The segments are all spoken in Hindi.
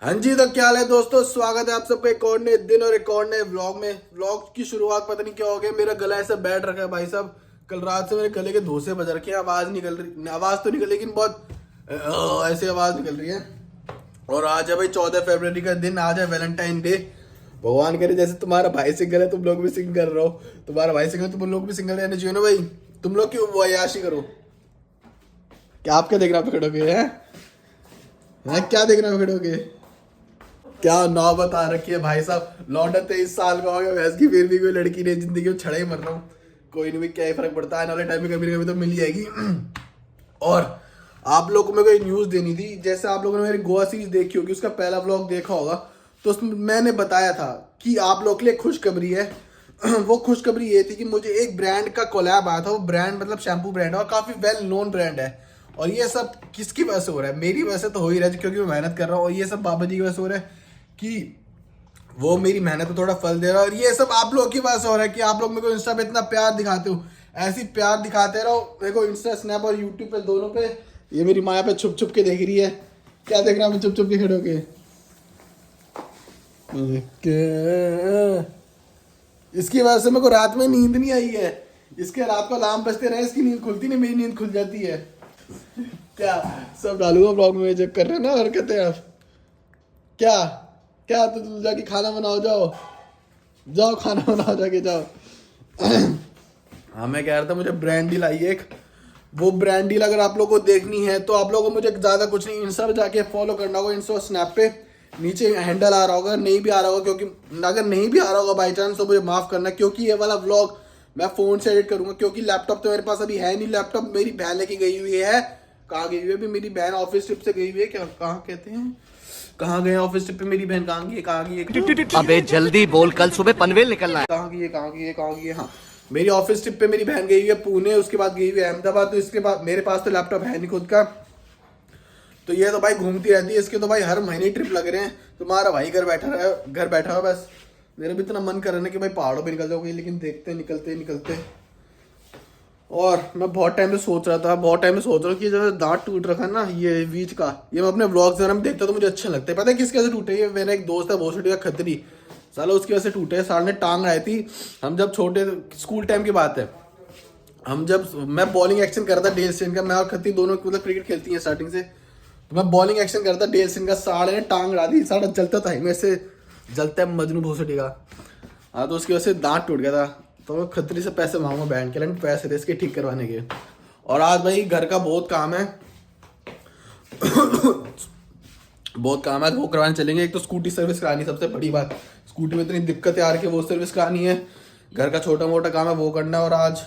हाँ जी, तो क्या हाल है दोस्तों। स्वागत है आप सबका एक और नए दिन और एक और नए व्लॉग में। व्लॉग की शुरुआत पता नहीं क्या हो गया, मेरा गला ऐसा बैठ रखा है भाई साहब। कल रात से मेरे गले के धोसे बज रखे हैं, आवाज निकल रही, आवाज तो निकल लेकिन बहुत ऐसी आवाज निकल रही है। और आज है भाई 14 फरवरी का दिन, आज है वैलेंटाइन डे। भगवान करे जैसे तुम्हारा भाई सिंगल है तुम लोग भी सिंगल कर रहे हो, तुम्हारा भाई सिंगल तुम लोग भी सिंगल रहना चाहिए ना भाई। तुम लोग क्यों वो अय्याशी करो। क्या आप क्या देखना पकड़ोगे हैं? क्या देखना पकड़ोगे? क्या नौबत आ रखी है भाई साहब। लौंडा 23 साल का हो गया भैंस की, फिर भी कोई लड़की नहीं, जिंदगी में छड़ा ही मर रहा हूँ। कोई नहीं, क्या ही फर्क पड़ता है, आने वाले टाइम में कभी ना कभी तो मिल ही जाएगी। और आप लोगों को मेरे को एक न्यूज़ देनी थी। जैसे आप लोगों ने मेरी गोवा सीरीज देखी होगी, उसका पहला व्लॉग देखा होगा, तो उसमें मैंने बताया था कि आप लोग के लिए खुशखबरी है। वो खुशखबरी ये थी कि मुझे एक ब्रांड का कोलैब आया था। वो ब्रांड मतलब शैम्पू ब्रांड है और काफ़ी वेल नोन ब्रांड है। और ये सब किसकी वजह से हो रहा है? मेरी वजह से तो हो ही रहा है क्योंकि मैं मेहनत कर रहा हूँ, और ये सब बाबा जी की वजह से हो रहा है कि वो मेरी मेहनत को थोड़ा फल दे रहा है। और ये सब आप लोग की वजह से हो रहा है कि आप लोग मेरे को इंस्टा पे इतना प्यार दिखाते हो। ऐसी प्यार दिखाते रहो मेरे को, इंस्टा स्नैप और यूट्यूब पे दोनों पे। ये मेरी माँ पे छुप छुप के देख रही है। क्या देख रहा हूँ मैं छुप छुप के खड़े होके? इसकी वजह से मेरे को रात में नींद नहीं आई है। इसके रात को अलार्म बजते रहे, इसकी नींद खुलती नहीं, मेरी नींद खुल जाती है। क्या सब डालूंगा ब्लॉग में, चेक कर रहे हैं ना हरकतें आप। क्या क्या तो तुम जाके खाना बनाओ, जाओ जाओ खाना बनाओ, जाके जाओ। हाँ, मैं कह रहा था मुझे ब्रांड डील आई एक। वो ब्रांड डील अगर आप लोगों को देखनी है तो आप लोगों को मुझे ज़्यादा कुछ नहीं, इंस्टा पे जाके फॉलो करना होगा। इंस्टा स्नैप पे नीचे हैंडल आ रहा होगा, नहीं भी आ रहा होगा, क्योंकि अगर नहीं भी आ रहा होगा बाई चांस तो मुझे माफ़ करना, क्योंकि ये वाला व्लॉग मैं फ़ोन से एडिट करूँगा। क्योंकि लैपटॉप तो मेरे पास अभी है नहीं। लैपटॉप मेरी बहन लेके गई हुई है। कहाँ गई हुई है? अभी मेरी बहन ऑफिस ट्रिप से गई हुई है। क्या कहाँ कहते हैं, कहाँ गए ऑफिस ट्रिप पे? मेरी बहन कहाँ गई है, कहाँ गई है? अबे जल्दी बोल, कल सुबह पनवेल निकलना है। कहाँ गई है, कहाँ गई है, कहाँ गई है? हाँ, मेरी ऑफिस ट्रिप पे मेरी बहन गई हुई है पुणे, उसके बाद गई हुई है अहमदाबाद। तो इसके बाद मेरे पास तो लैपटॉप है नहीं खुद का, तो ये तो भाई घूमती रहती है। इसके तो भाई हर महीने ट्रिप लग रहे हैं। तुम्हारा भाई घर बैठा हुआ बस। मेरा भी इतना मन कर रहा है कि भाई पहाड़ों पे निकल जाओगे, लेकिन देखते निकलते निकलते। और मैं बहुत टाइम से सोच रहा हूँ कि जो दांत टूट रखा है ना ये बीच का, ये मैं अपने व्लॉग्स वगैरह में देखता तो मुझे अच्छे लगते हैं। पता है किसकी वजह से टूटे? ये मेरा एक दोस्त है भोसड़ी का खतरी, साला उसकी वजह से टूटे। साल ने टांग आई थी। हम जब छोटे, स्कूल टाइम की बात है, हम जब मैं बॉलिंग एक्शन कर रहा था डेल स्टेन का, मैं और खत्ती दोनों मतलब क्रिकेट खेलती हैं स्टार्टिंग से, तो मैं बॉलिंग एक्शन कर रहा था डेल स्टेन का, साढ़े ने टांग अड़ा दी। साढ़ा जलता था मेरे से, जलता है मजनू भोसड़ी का। हाँ, तो उसकी वजह से दांत टूट गया था। तो मैं खतरी से पैसे मांगूंगा बैंक के लिए, पैसे थे इसके ठीक करवाने के। और आज भाई घर का बहुत काम है। बहुत काम है, वो करवाने चलेंगे। एक तो स्कूटी सर्विस करानी, सबसे बड़ी बात। स्कूटी में इतनी दिक्कतें आ रही है, वो सर्विस करानी है। घर का छोटा मोटा काम है वो करना है। और आज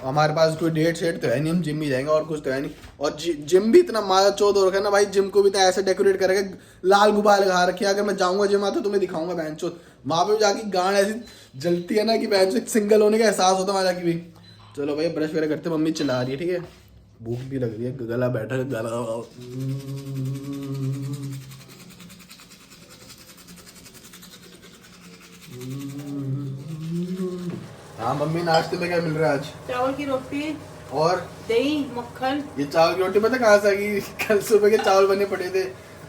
हमारे पास कोई डेट शेट तो है नहीं, हम जिम ही जाएंगे और कुछ तो है नहीं। और जिम भी इतना माया चौध हो रखा है ना भाई, जिम को भी तो ऐसे डेकोरेट करके लाल गुब्बारे लगा रखे। अगर मैं जाऊंगा जिम तो तुम्हें दिखाऊंगा बहन चौथ। वहाँ पे जाके गांड ऐसी जलती है ना कि बहन चौथ सिंगल होने का एहसास होता है वहाँ जाके भी। चलो भाई ब्रश वगैरह करते, मम्मी चिल्ला रही है, ठीक है। भूख भी लग रही है, गला बैठा है, गला। हाँ मम्मी, नाश्ते में क्या मिल रहा है आज? चावल की रोटी और दही मक्खन। ये चावल की रोटी पता कहाँ से आ गई? कल सुबह के चावल बने पड़े थे,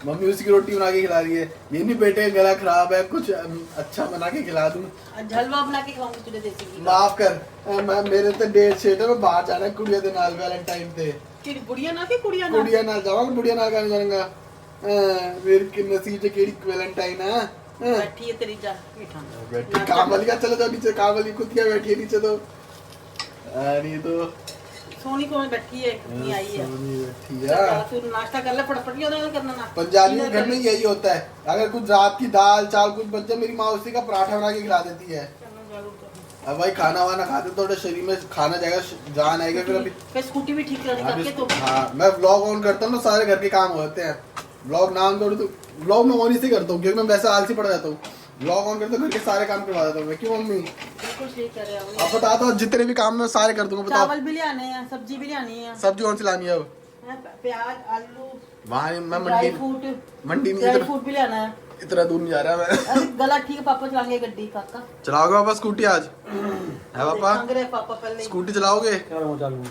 मम्मी उसी की रोटी बना के खिला रही है। ये नहीं बेटे गला खराब है, कुछ अच्छा बना के खिला दूं। हलवा बना के खिलाऊंगी तुझे देसी घी का। माफ कर, मेरे तो डेट सेट है, मैं बाहर जाना है कुड़िया दे नाल वैलेंटाइन पे। कि बुढ़िया ना कि कुड़िया ना? कुड़िया नाल जाऊंगा, बुढ़िया नाल कहने जाऊंगा। मेरे के नसीब से केड़ी वैलेंटाइन है। बैठी है तेरी जा मीठा। बैठी काम वाली का, चलो जाओ नीचे, काम वाली कुतिया बैठी है नीचे। तो अरे तो सोनी कौन बैठी है? नहीं आई है। बैठी है। तू नाश्ता कर ले फटाफट, ये उधर करना ना। पंजाबी के घर में यही होता है, अगर कुछ रात की दाल चावल कुछ बच जाए, मेरी माँ उसी का पराठा बना के खिला देती है। अब भाई खाना वाना खाते थोड़ा शरीर में खाना जाएगा, जान आएगा फिर। अभी स्कूटी भी ठीक करके तो। हाँ, मैं व्लॉग ऑन करता हूँ ना, सारे घर के काम होते हैं। व्लॉग ना ऑन करूँ तो व्लॉग मैं ऑन ही से करता हूँ, क्योंकि मैं वैसे आलसी पड़ जाता हूँ। व्लॉग ऑन करता हूँ, घर के सारे काम करवा देता हूँ मैं। क्यों मम्मी? बिल्कुल सही कर रहे हो। अब बता दो, जितने भी काम मैं सारे कर दूंगा। बताओ। चावल भी ले आने हैं, सब्जी भी ले आनी है। सब्जी कौन सी लानी है अब? प्याज आलू वहाँ मैं ड्राई फ्रूट मंडी में ड्राई इधर फ्रूट भी ले आना है। इतना दूर नहीं जा रहा मैं। अरे गला ठीक है, पापा चलाएंगे गड्डी काका। चलाओगे पापा स्कूटी आज? है पापा? देखेंगे रे पापा पहले। स्कूटी चलाओगे? चालू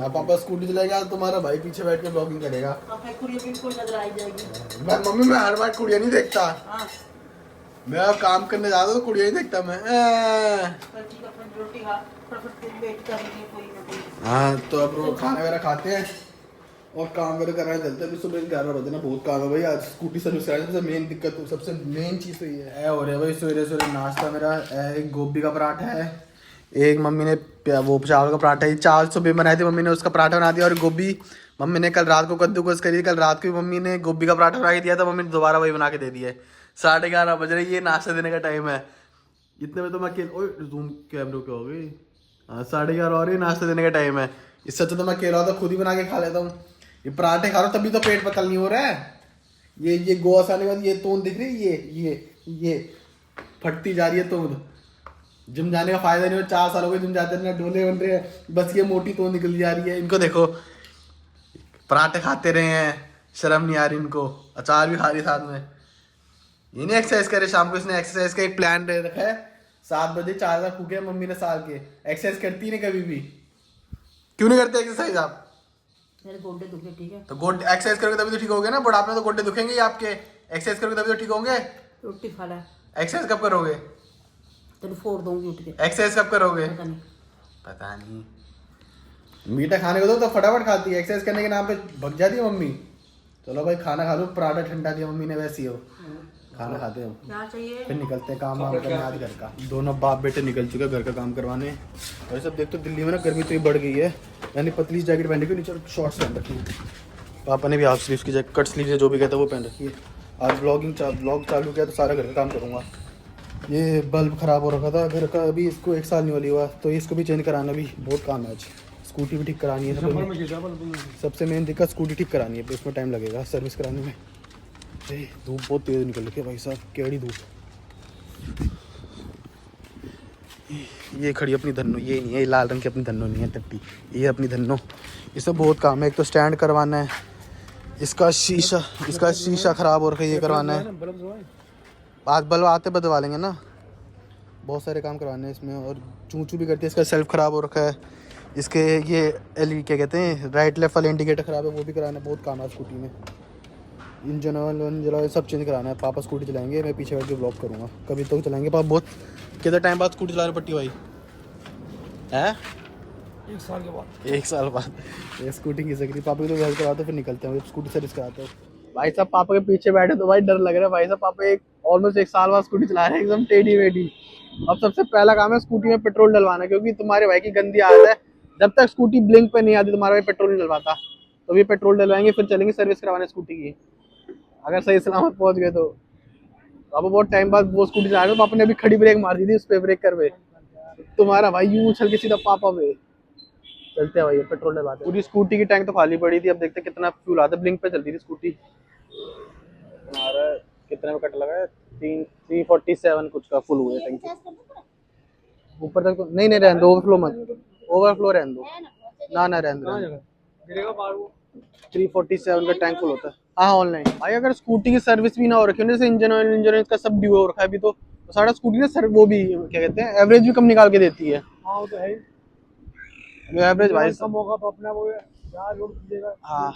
हाँ पापा स्कूटी चलाएगा, तुम्हारा भाई पीछे बैठ के ब्लॉगिंग करेगा। पापा कुड़िया बिल्कुल नजर आई जाएगी। मम्मी मैं हर बार कुड़िया नहीं देखता, हाँ मैं अब काम करने जाता हूँ तो कुड़िया नहीं देखता मैं। पर ठीक है, अपन रोटी खा फटाफट वेट कर लेंगे कोई ना कोई। हाँ तो अब खाना वगैरह खाते हैं और काम वगैरह करने चलते हैं। अभी सुबह 11 बजे ना, बहुत काम है भाई आज। स्कूटी सर्विस कराने सबसे मेन दिक्कत, सबसे मेन चीज़ तो ये है। हो रहा है भाई सवेरे सवेरे नाश्ता मेरा, एक गोभी का पराठा है, एक मम्मी ने वो चावल का पराठा है। चावल सुबह बनाए थे मम्मी ने, उसका पराठा बना दिया। और गोभी मम्मी ने कल रात को कद्दूकस करी थी, कल रात को मम्मी ने गोभी का पराठा बना के दिया था, मम्मी ने दोबारा वही बना के दे दिया है। 11:30 बज रही है, नाश्ता देने का टाइम है। इतने में तो मैं अकेले, जूम कैमरे क्या हो गई? हाँ 11:30 हो रही है, नाश्ता देने का टाइम है। इससे अच्छा तो मैं अकेला होता खुद ही बना के खा लेता हूँ। ये पराठे खा रहा हूँ तभी तो पेट पतल नहीं हो रहा है। ये गोवा से आने के बाद ये तोंद दिख रही है, ये फटती जा रही है तोंद। जिम जाने का फायदा नहीं हो, 4 साल हो गए जिम जाते ना, डोले बन रहे हैं, बस ये मोटी तोंद निकल जा रही है। इनको देखो पराठे खाते रहे हैं, शर्म नहीं आ रही इनको, अचार भी खा रही साथ में। ये नहीं एक्सरसाइज करे, शाम को इसने एक्सरसाइज का एक प्लान ले रखा है। 7 बजे 4 फूके मम्मी ने साल के। एक्सरसाइज करती नहीं कभी भी। क्यों नहीं करते एक्सरसाइज आप? मेरे गोड्डे दुखे, ठीक है। तो गोड एक्सरसाइज करोगे तभी तो ठीक होगे ना, बुढ़ापे में तो गोड्डे दुखेंगे ही आपके। एक्सरसाइज करोगे तभी तो ठीक होंगे। रोटी खा ले, एक्सरसाइज कब करोगे? तेरे फोड़ दूंगी उठ के। एक्सरसाइज कब करोगे? पता नहीं। पता नहीं। मीठा खाने को दो तो फटाफट खाती है, एक्सरसाइज करने के नाम पे भग जाती है मम्मी। चलो भाई खाना खा लो, पराठा ठंडा दिया मम्मी ने, वैसी हो खाना खाते हैं। क्या चाहिए? फिर निकलते हैं काम वाम करने आज घर का। दोनों बाप बेटे निकल चुके हैं घर का काम करवाने। और सब देख तो दिल्ली में ना गर्मी तो ही बढ़ गई है। मैंने पतली जैकेट पहन रखी, नीचे शॉर्ट्स पहन रखी है। पापा ने भी हाफ स्लीव की जैकेट, कट स्लीव जो भी कहता है वो पहन रखी है। आज ब्लॉग चालू किया तो सारा घर का काम करूँगा। ये बल्ब ख़राब हो रखा था घर का, अभी इसको 1 साल नहीं वाली हुआ, तो इसको भी चेंज कराना भी बहुत काम है आज। स्कूटी भी ठीक करानी है, सबसे मेन दिक्कत स्कूटी ठीक करानी है, उसमें टाइम लगेगा सर्विस कराने में। धूप बहुत तेज़ निकल रही है भाई साहब, केड़ी धूप। ये खड़ी अपनी धन्नो, ये नहीं है, ये लाल रंग की अपनी धन्नो नहीं है टट्टी, ये अपनी धन्नो। इसमें बहुत काम है, एक तो स्टैंड करवाना है, इसका शीशा ख़राब हो रखा है, ये करवाना है। आज बल्ब आते बदलवा लेंगे ना, बहुत सारे काम करवाने हैं इसमें। और चूँ चूँ भी करती है, इसका सेल्फ ख़राब हो रखा है, इसके ये क्या कहते हैं राइट लेफ्ट वाला इंडिकेटर ख़राब है, वो भी कराना है। बहुत काम है स्कूटी में, इंजन ऑयल सब चेंज कराना है। पापा स्कूटी चलाएंगे, मैं पीछे बैठ के ब्लॉग करूँगा। कभी तो चलाएंगे पापा, बहुत कितना टाइम बाद स्कूटी चला रहे पट्टी भाई है? 1 साल के बाद। 1 साल बाद ये स्कूटी की सकती। पापा की तो घर कराते फिर निकलते हैं, स्कूटी सर्विस कराते हो। भाई साहब पापा के पीछे बैठे तो भाई डर लग रहा है भाई साहब। पापा ऑलमोस्ट 1 साल बाद स्कूटी चला रहे हैं, एकदम टेढ़ी वेढ़ी। अब सबसे पहला काम है स्कूटी में पेट्रोल डलवाना, क्योंकि तुम्हारे भाई की गंदी आदत है, जब तक स्कूटी ब्लिंक पे नहीं आती तुम्हारा भाई पेट्रोल नहीं डलवाता। तो ये पेट्रोल डलवाएंगे फिर चलेंगे सर्विस करवाने स्कूटी की। अगर सही सलामत पहुंच गए तो। पापा बहुत टाइम बाद वो स्कूटी चला रहे थे, पापा ने अभी खड़ी ब्रेक मार दी थी उस पे, ब्रेक कर पे तुम्हारा भाई यूं उछल के सीधा पापा पे। चलते हैं भाई पेट्रोल डलवाते। पूरी स्कूटी की टैंक तो खाली पड़ी थी, अब देखते हैं कितना फ्यूल आता है। ब्लिंक पे चलती थी स्कूटी। हमारा कितने में कट लगा है? 347 कुछ का फुल हुआ है टैंक। ऊपर तक तो नहीं रहने दो, ओवरफ्लो मत, ओवरफ्लो रहने दो ना रहने दो। 347 का टैंक फुल होता है। हाँ ऑनलाइन भाई, अगर स्कूटी की सर्विस भी ना हो रखी है, जैसे इंजन ऑयल का सब ड्यू हो रखा है अभी, तो सारा स्कूटी ना सर वो भी क्या कहते हैं एवरेज भी कम निकाल के देती है। हाँ वो तो है, एवरेज भाई कम होगा तो अपना वो चार्ज उड़ देगा। हाँ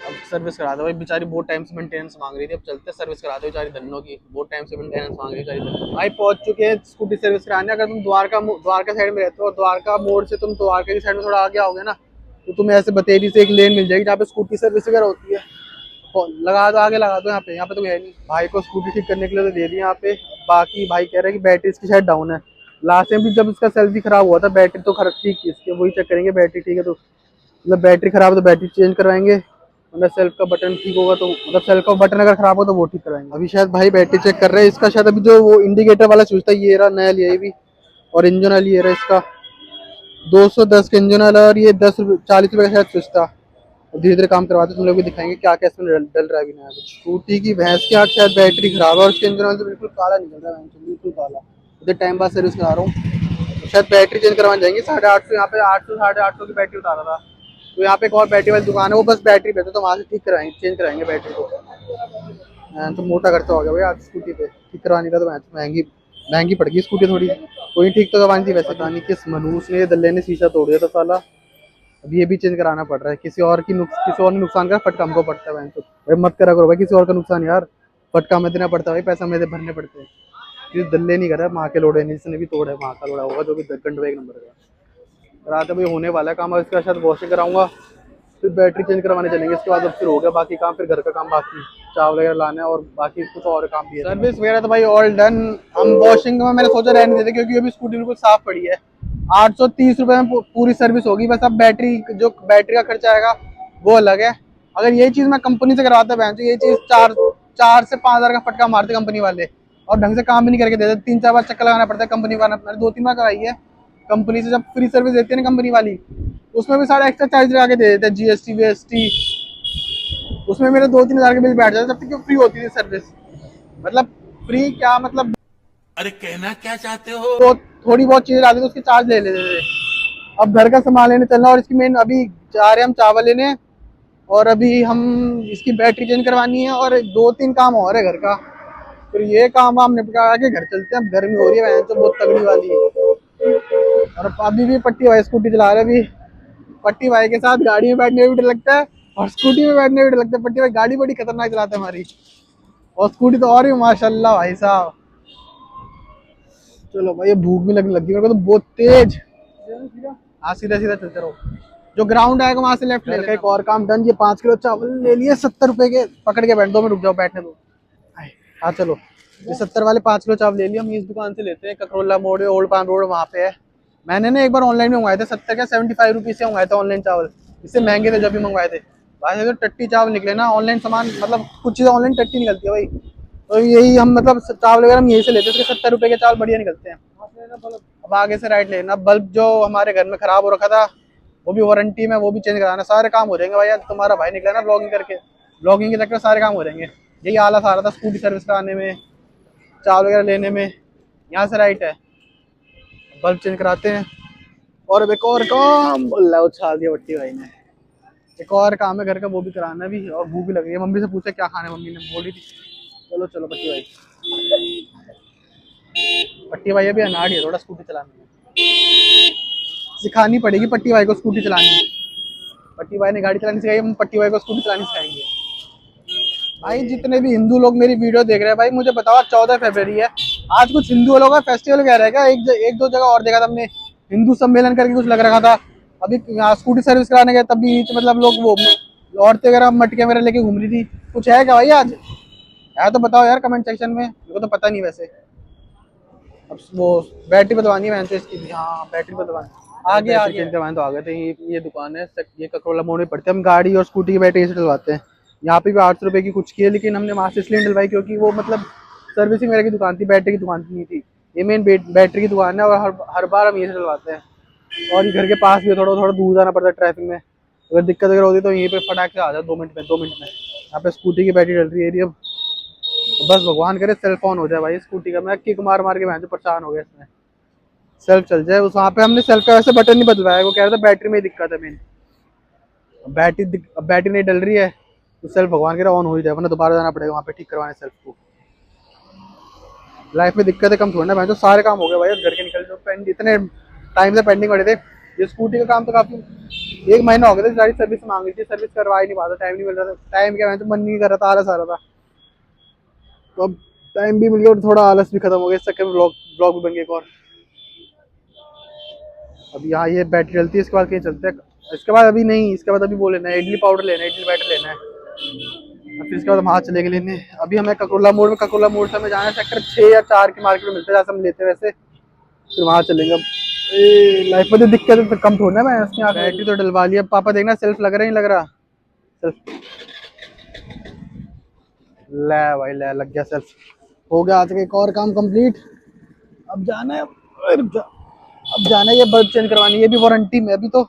अब सर्विस करा दो भाई, बेचारी बहुत टाइम से मेंटेनेंस मांग रही थी। अब चलते सर्विस करा दो बेचारी धन्नो की, बहुत टाइम से मेंटेनेंस मांग रही है भाई। पहुंच चुके हैं स्कूटी सर्विस कराने। अगर तुम द्वारका साइड में रहते हो, द्वारका मोड़ से तुम द्वारका की साइड में थोड़ा आगे आओगे ना, तो तुम्हें ऐसे बतेरी से एक लेन मिल जाएगी जहाँ पे स्कूटी सर्विस वगैरह होती है। लगा दो आगे, लगा दो यहाँ पे तो है नहीं। भाई को स्कूटी ठीक करने के लिए तो दे दी यहाँ पे। बाकी भाई कह रहे हैं कि बैटरी इसकी शायद डाउन है। लास्ट टाइम भी जब इसका सेल्फ भी खराब हुआ था, बैटरी तो खराब ठीक थी इसकी, वही चेक करेंगे बैटरी ठीक है तो, मतलब बैटरी खराब है तो बैटरी चेंज करवाएंगे, मतलब सेल्फ का बटन ठीक होगा तो, मतलब सेल्फ का बटन अगर खराब हो तो वो ठीक करवाएंगे। अभी शायद भाई बैटरी चेक कर रहे हैं इसका, शायद अभी जो वो इंडिकेटर वाला स्विच था ये रहा नया लिया भी, और इंजन ऑयल ये रहा इसका 210 का इंजन ऑयल, और ये 40 रुपये का शायद स्विच था। धीरे धीरे काम करवाते तुम लोग भी दिखाएंगे क्या क्या इसमें डल रहा है भी नया कुछ। स्कूटी की भैंस की आँख शायद बैटरी खराब है, और उसके इंजन ऑयल तो बिल्कुल काला निकल रहा है, बिल्कुल काला। इतने टाइम बाद सर्विस करा रहा हूँ, शायद बैटरी चेंज करवाने जाएंगे। 850 यहाँ पे 800 850 की बैटरी उतारा था, तो यहाँ पे एक और बैटरी वाली दुकान है, वो बस बैटरी बेचते तो वहाँ से ठीक कराएंगे, चेंज कराएंगे बैटरी को। तो मोटा खर्चा हो गया भाई आज स्कूटी पे, ठीक करवानी था तो महंगी महंगी पड़ गई स्कूटी थोड़ी। कोई ठीक तो करवानी थी वैसे, पता नहीं किस मनूस ने दल्ले ने शीशा तोड़ दिया था साला। अब ये भी चेंज कराना पड़ रहा है, किसी और ने नुकसान करा, फटका हमको पड़ता है तो भाई मत करा करो भाई किसी और का नुकसान यार, फटका हमें देना पड़ता है भाई, पैसा हमें भरने पड़ते हैं। किसी दल्ले नहीं करा, माँ के लोड़े नहीं, जिसने भी तोड़ा है माँ का लोड़ा होगा, जो भी गंडवा एक नंबर का। रात भाई होने वाला है काम, और इसके साथ वॉशिंग कराऊंगा, फिर बैटरी चेंज करवाने चलेंगे, इसके बाद अब फिर हो गया बाकी काम, फिर घर का काम बाकी, चावल वगैरह लाना है और बाकी कुछ और काम भी है। सर्विस वगैरह तो भाई ऑल डन। हम वॉशिंग में मैंने सोचा रहने देते क्योंकि अभी स्कूटी बिल्कुल साफ पड़ी है। 830 रुपये में पूरी सर्विस होगी, बस अब बैटरी का खर्चा आएगा वो अलग है। अगर यही चीज़ मैं कंपनी से करवाता बहन तो ये चीज़ 4 से 5 हज़ार का फटका मारते कंपनी वाले, और ढंग से काम भी नहीं करके देते। 3-4 बार चक्कर लगाना पड़ता है कंपनी वाला, मैंने 2-3 बार कराई है कंपनी से। जब फ्री सर्विस देती है ना कंपनी वाली, उसमें भी सारा एक्स्ट्रा चार्ज लगा के दे देते हैं, GST VST, उसमें मेरे 2-3 हज़ार के बिल बैठ जाते, जब तक फ्री होती थी सर्विस। मतलब फ्री क्या मतलब, अरे कहना क्या चाहते हो? तो थोड़ी बहुत चीजें आती तो उसके चार्ज ले लेते थे। अब घर का सामान लेने चलना, और इसकी मेन अभी जा रहे हैं हम चावल लेने, और अभी हम इसकी बैटरी चेंज करवानी है, और 2-3 काम और है घर का, फिर ये काम वाम निपटा के घर चलते हैं। अब गर्मी हो रही है तो बहुत तगड़ी वाली है। और अभी भी पट्टी भाई स्कूटी चला रहे, अभी पट्टी भाई के साथ गाड़ी में बैठने में भी डर लगता है और स्कूटी में बैठने में भी डर लगता है। पट्टी भाई गाड़ी बड़ी खतरनाक चलाते हैं हमारी, और स्कूटी तो और भी माशाल्लाह भाई साहब। चलो भाई ये भूख भी लगने लगी मेरे को तो बहुत तेज। हाँ सीधा सीधा चलते रहो, जो ग्राउंड आएगा वहां से लेफ्ट ले लेना। एक और काम डन, ये 5 किलो चावल ले लिए 70 रुपए के, पकड़ के बैठ दो, में रुक जाओ बैठने दो। हाँ चलो, ये 70 वाले 5 किलो चावल ले लिए, हम इस दुकान से लेते हैं, ककरोला मोड़ ओल्ड पान रोड वहाँ पे है। मैंने ना एक बार ऑनलाइन में मंगवाए थे 70 क्या 75 रुपीज से मंगवाए थे ऑनलाइन चावल, इससे महंगे थे जब भी मंगवाए थे भाई। तो टट्टी चावल निकले ना ऑनलाइन सामान, मतलब कुछ चीज़ें ऑनलाइन टट्टी निकलती है भाई, तो यही हम मतलब चावल वगैरह हम यही से लेते हैं, 70 रुपए के चावल बढ़िया निकलते हैं। अब आगे से राइट लेना, बल्ब जो हमारे घर में खराब हो रखा था वो भी वारंटी में, वो भी चेंज कराना, सारे काम हो जाएंगे भाई। आज तुम्हारा भाई निकला ना ब्लॉगिंग करके, ब्लॉगिंग के चक्कर सारे काम हो जाएंगे। यही आलस आ रहा था स्कूटी सर्विस कराने में, चावल वगैरह लेने में। यहाँ से राइट है, बल्ब चेंज कराते हैं। और अब एक और काम, अल्लाह उछाल दिया बट्टी भाई ने, एक और काम है घर का, वो भी कराना भी, और भूख भी लग रही है। मम्मी से पूछे क्या खाना है, मम्मी ने बोली थी चलो चलो पट्टी भाई। पट्टी भाई अभी अनाड़ी है थोड़ा स्कूटी चलाने में, सिखानी पड़ेगी पट्टी भाई को स्कूटी चलानी। पट्टी भाई ने गाड़ी चलानी सिखाई, हम पट्टी भाई को स्कूटी चलानी सिखाएंगे। भाई जितने भी हिंदू लोग मेरी वीडियो देख रहे हैं भाई, मुझे बताओ 14 फरवरी है, आज कुछ हिंदू लोगों का फेस्टिवल कह रहा है क्या? एक दो जगह और देखा था हमने, हिंदू सम्मेलन करके कुछ लग रखा था। अभी यहाँ स्कूटी सर्विस कराने गए तब भी मतलब लोग वो औरतें वगैरह मटके वगैरह लेके घूम रही थी, कुछ है क्या भाई आज? है तो बताओ यार कमेंट सेक्शन में, मेरे को तो पता नहीं वैसे। अब वो बैटरी बदलवानी है तो इसकी भी, हाँ बैटरी बदलवानी आगे चेंज करवाने तो आ गए थे। ये दुकान है, ये ककरोला मोड़ में पड़ते हैं, हम गाड़ी और स्कूटी की बैटरी से डलवाते हैं। यहाँ पे भी 800 रुपये की कुछ की है, लेकिन हमने वहाँ से इसलिए डलवाई क्योंकि वो मतलब सर्विसिंग वगैरह की दुकान थी, बैटरी की दुकान नहीं थी। ये मेन बैटरी की दुकान है, और हर बार हम ये से डलवाते हैं। और ये घर के पास भी है, थोड़ा थोड़ा दूर जाना पड़ता है ट्रैफिक में, अगर दिक्कत अगर होती तो यहीं पे फटाक से आ जाओ 2 मिनट में 2 मिनट में। यहाँ पे स्कूटी की बैटरी डल रही है, अब बस भगवान करे सेल्फ ऑन हो जाए भाई स्कूटी का। मैं किक मार मार के मैं परेशान हो गया इसमें, सेल्फ चल जाए। उस वहाँ पे हमने सेल्फ का वैसे बटन नहीं बदलवाया, वो कह रहा था बैटरी में दिक्कत है मेन, बैटरी नहीं डल रही है तो सेल्फ भगवान के ऑन हो ही जाए, वरना दोबारा जाना पड़ेगा वहाँ पे ठीक करवाने सेल्फ को। लाइफ में दिक्कतें कम थोड़ी ना भाई, तो सारे काम हो गए भाई घर के निकल जो इतने टाइम से पेंडिंग पड़े थे। ये स्कूटी का काम तो काफी 1 महीना हो गया था, गाड़ी सर्विस मांग रही थी, सर्विस करवा ही नहीं पाता, टाइम नहीं मिल रहा था। टाइम क्या तो मन नहीं कर रहा था, आलस आ रहा था, तो अब टाइम भी मिल गया और थोड़ा आलस भी खत्म हो गया, इस चक्कर में ब्लॉग भी बन गया एक और। अब यहाँ ये बैटरी चलती है, इसके बाद कहीं चलते हैं, इसके बाद अभी नहीं, इसके बाद अभी वो लेना है इडली पाउडर लेना है, इडली बैटर लेना है, और फिर इसके बाद हम हाथ चलेंगे लेने। अभी हमें ककरोला मोड़ से हमें जाना है, सेक्टर 6 या 4 की मार्केट में मिलते हैं जैसे हम लेते हैं वैसे, फिर वहाँ चलेंगे। अब लाइफ में तो दिक्कत तो कम थोड़ी ना, मैं उसकी बैटरी तो डलवा लिया। पापा देखना सेल्फ लग रहा नहीं लग रहा, सेल्फ ले भाई ले, लग गया सेल्फ, हो गया आज का एक और काम कंप्लीट। अब जाना है, अब जाना है ये बल्ब चेंज करवानी है, ये भी वारंटी में, अभी तो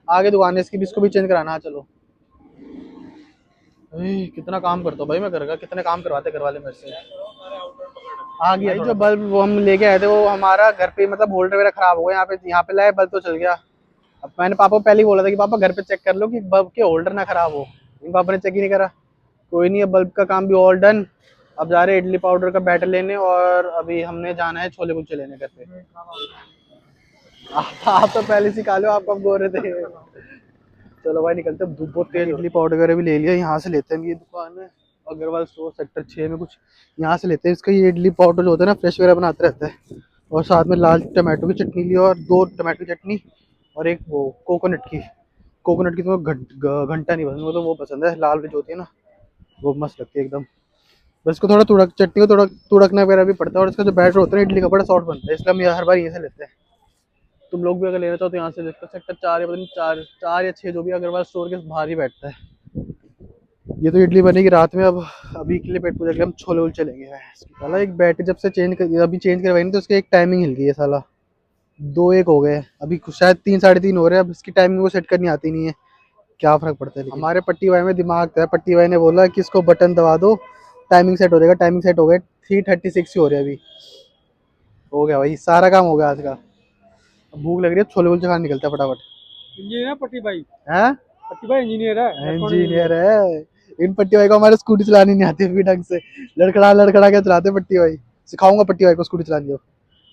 आगे दुकान है इसकी भी, इसको भी चेंज कराना है। चलो कितना काम करता हूँ भाई मैं घर का, कितने काम करवाते घर वाले मेरे से। आ गया जो बल्ब वो हम लेके आए थे, वो हमारा घर पे मतलब होल्डर वगैरह खराब हो गया, यहाँ पे लाए बल्ब तो चल गया। अब मैंने पापा को पहले ही बोला था कि पापा घर पे चेक कर लो कि बल्ब के होल्डर ना खराब हो, लेकिन पापा ने चेक ही नहीं करा। कोई नहीं, अब बल्ब का काम भी ऑल डन। अब जा रहे हैं इडली पाउडर का बैटर लेने, और अभी हमने जाना है छोले कुलचे लेने घर पे। आप तो पहले से खा लो, आप कब बोल रहे थे। चलो भाई निकलते हैं, धूप बहुत तेज। इडली पाउडर वगैरह भी ले लिया, यहाँ से लेते हैं। ये दुकान है अग्रवाल स्टोर सेक्टर 6 में कुछ, यहाँ से लेते हैं। इसका ये इडली पाउडर जो होता है ना, फ्रेश वगैरह बनाते रहता है। और साथ में लाल टमाटो की चटनी ली, और 2 टमाटो की चटनी, और एक वो कोकोनट की तो घंटा नहीं पसंद, वो तो वो पसंद है लाल जो होती है ना, वो मस्त लगती है एकदम। बस इसको थोड़ा तुड़क, चटनी को थोड़ा तुड़कना वगैरह भी पड़ता है, और इसका जो बैटर होता है इडली का बड़ा सॉफ्ट बनता है, इसलिए हम हर बार यहीं से लेते हैं। तुम लोग भी अगर लेना चाहो तो यहाँ से ले सकते हो। सेक्टर 4 या पता नहीं 4 या 6 जो भी, अग्रवाल स्टोर के बाहर ही बैठता है। ये तो इडली बनेगी रात में। अब अभी के लिए पेट पूजा के लिए हम छोले वोले चलेंगे। साला एक बैटरी जब से अभी चेंज करवाई नहीं, तो उसकी एक टाइमिंग हिल गई है साला। 2-1 हो गए, अभी शायद 3 साढ़े 3 हो रहे हैं। अब इसकी टाइमिंग को सेट करनी आती नहीं है, क्या फर्क पड़ता है। हमारे पट्टी भाई में दिमाग था, पट्टी भाई ने बोला कि इसको बटन दबा दो, टाइमिंग सेट हो जाएगा। टाइमिंग सेट हो गया, 3:36 ही हो रहे अभी। हो गया भाई, सारा काम हो गया आज का। अब भूख लग रही है, छोले कुलचे खाने निकलता है फटाफट। इंजीनियर है पट्टी भाई, हैं? पट्टी भाई इंजीनियर है। इंजीनियर है। इन पट्टी भाई को हमारे स्कूटी चलानी नहीं आती अभी ढंग से, लड़खड़ा के चलाते पट्टी भाई। सिखाऊंगा पट्टी भाई को स्कूटी चलानी हो।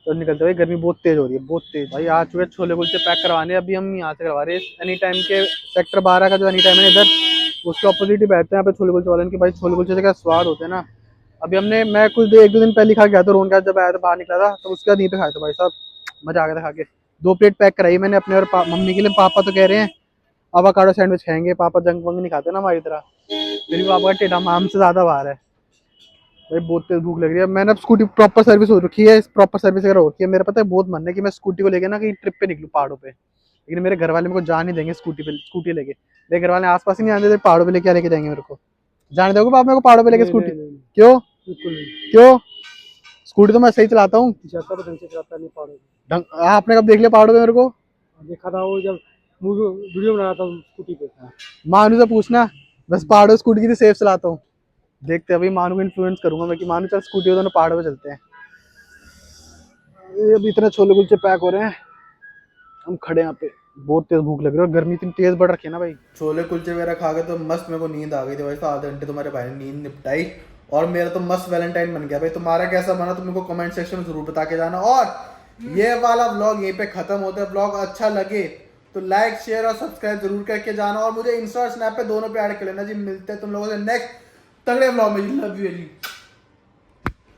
तो निकलते भाई, गर्मी बहुत तेज हो रही है, बहुत तेज। भाई आ चुके छोले कुलचे पैक करवाने। अभी हम यहाँ से करवा रहे हैं एनी टाइम के सेक्टर 12 का जो एनी टाइम है इधर, उसके ऑपोजिट ही बैठते हैं यहाँ पे छोले कुलचे वाले। कि भाई छोले कुलचे से क्या स्वाद होते हैं ना। अभी हमने, मैं कुछ 1-2 दिन पहले खा गया था, रोन का जब आया था बाहर निकला था, तो उसके बाद यहीं पे खाया था भाई साहब, मजा आ गया था खा के। 2 प्लेट पैक कराई मैंने अपने और मम्मी के लिए। पापा तो कह रहे हैं अवाकाडो सैंडविच खाएंगे, पापा जंक वंक नहीं खाते ना हमारी तरह। फिर भी पापा का टेढ़ा माम से ज्यादा बाहर है। भाई बहुत तेज भूख लग रही है। मैंने अब स्कूटी प्रॉपर सर्विस हो रखी है, प्रॉपर सर्विस वगैरह हो रखी है। मेरा पता है बहुत मन है कि मैं स्कूटी को लेके ना कहीं ट्रिप पे निकलूं पहाड़ों पे, लेकिन मेरे घर वाले मेरे को जान नहीं देंगे स्कूटी लेके। मेरे घर वाले आसपास ही नहीं आने देते, पहाड़ों पे लेके जाएंगे मेरे को। जाने दोगे पापा मेरे को पहाड़ों पे लेके स्कूटी? क्यों? बिल्कुल नहीं क्यों? स्कूटी तो मैं सही चलाता हूँ। जाता, तो ढंग से चलाता नहीं पहाड़ों पे। ढंग आपने कब देख लिया पहाड़ों पे मेरे को? देखा था वो जब वीडियो बना रहा था स्कूटी पे। मानू से पूछना, बस पहाड़ों स्कूटी कितनी सेफ चलाता हूँ। देखते हैं अभी, मानू को इन्फ्लुएंस करूंगा मैं कि मानू चल स्कूटी हो, दोनों पहाड़ों पे चलते हैं। ये अभी इतने छोले कुलचे पैक हो रहे हैं, हम खड़े यहाँ पे। बहुत तेज भूख लग रही है और गर्मी इतनी तेज बढ़ रखी है ना भाई। छोले कुलचे वगैरह खा के तो मस्त मेरे को नींद आ गई थी भाई। तो आधे घंटे तुम्हारे भाई ने नींद निपटाई, और मेरा तो मस्त वैलेंटाइन बन गया भाई। तुम्हारा कैसा बना तो मेरे को कमेंट सेक्शन में जरूर बता के जाना। और ये वाला व्लॉग यहीं पे खत्म होता है। व्लॉग अच्छा लगे तो लाइक शेयर और सब्सक्राइब जरूर करके जाना, और मुझे इंस्टा और स्नैप पे दोनों पे ऐड कर लेना जी। मिलते हैं तुम लोगों से नेक्स्ट तगड़े व्लॉग में। Love you ji.